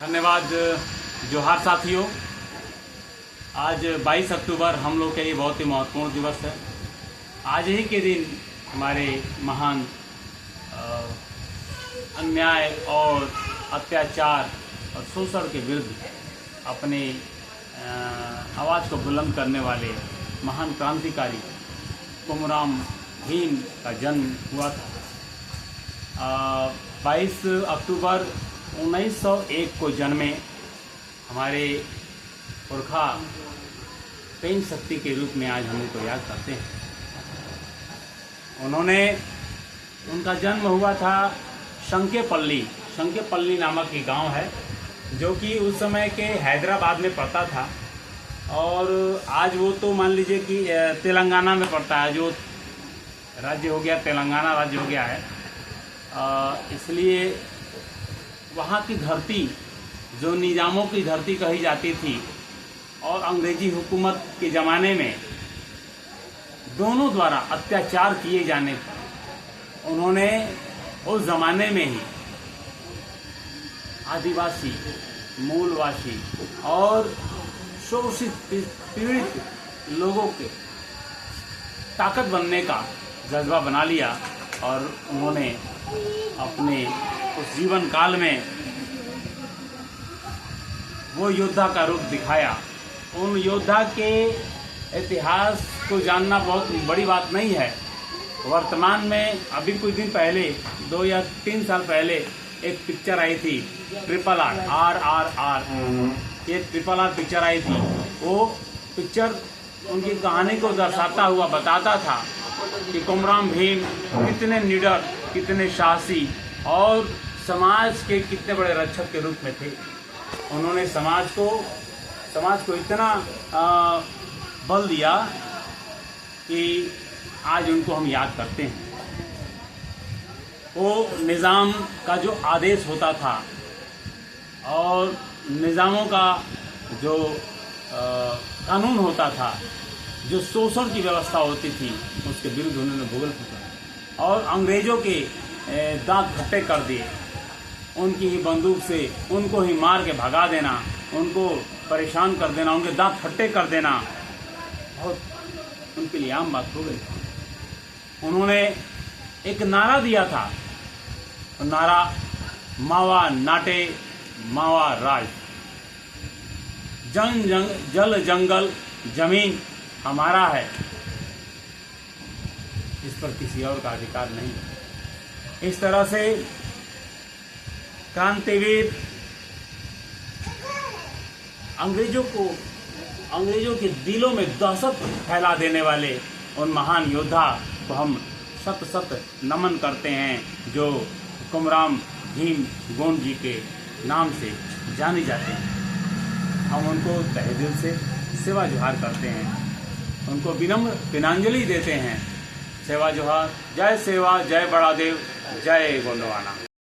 धन्यवाद। जोहार साथियों, आज 22 अक्टूबर हम लोग के लिए बहुत ही महत्वपूर्ण दिवस है। आज ही के दिन हमारे महान अन्याय और अत्याचार और शोषण के विरुद्ध अपने आवाज़ को बुलंद करने वाले महान क्रांतिकारी कुमराम भीम का जन्म हुआ था। 22 अक्टूबर 1901 को जन्मे हमारे पुरखा पेन शक्ति के रूप में आज हम उनको याद करते हैं। उनका जन्म हुआ था शंकेपल्ली नामक एक गांव है, जो कि उस समय के हैदराबाद में पड़ता था। और आज वो तो मान लीजिए कि तेलंगाना में पड़ता है, जो राज्य हो गया, तेलंगाना राज्य हो गया है। इसलिए वहाँ की धरती जो निजामों की धरती कही जाती थी और अंग्रेजी हुकूमत के ज़माने में दोनों द्वारा अत्याचार किए जाने पर उन्होंने उस ज़माने में ही आदिवासी, मूलवासी और शोषित पीड़ित लोगों के ताकत बनने का जज्बा बना लिया और उन्होंने अपने उस जीवन काल में वो योद्धा का रूप दिखाया। उन योद्धा के इतिहास को जानना बहुत बड़ी बात नहीं है। वर्तमान में अभी कुछ दिन पहले 2 या 3 साल पहले एक पिक्चर आई थी, RRR। ये RRR पिक्चर आई थी। वो पिक्चर उनकी कहानी को दर्शाता हुआ बताता था कि कुमराम भीम कितने निडर, कितने साहसी और समाज के कितने बड़े रक्षक के रूप में थे। उन्होंने समाज को इतना बल दिया कि आज उनको हम याद करते हैं। वो निज़ाम का जो आदेश होता था और निज़ामों का जो कानून होता था, जो शोषण की व्यवस्था होती थी, उसके विरुद्ध उन्होंने भूगोल फूका और अंग्रेज़ों के दांत खट्टे कर दिए। उनकी ही बंदूक से उनको ही मार के भगा देना, उनको परेशान कर देना, उनके दांत खट्टे कर देना बहुत उनके लिए आम बात हो गई। उन्होंने एक नारा दिया था, नारा मावा नाटे मावा राज, जल जंगल जमीन हमारा है, इस पर किसी और का अधिकार नहीं। इस तरह से क्रांतिवीर अंग्रेजों के दिलों में दहशत फैला देने वाले उन महान योद्धा को हम शत शत नमन करते हैं, जो कुमराम भीम गोंड जी के नाम से जाने जाते हैं। हम उनको तहे दिल से सेवा जोहार करते हैं, उनको विनम्र विनयान्जलि देते हैं। सेवा जोहार। जय सेवा, जय बड़ादेव, जय गोंडवाना।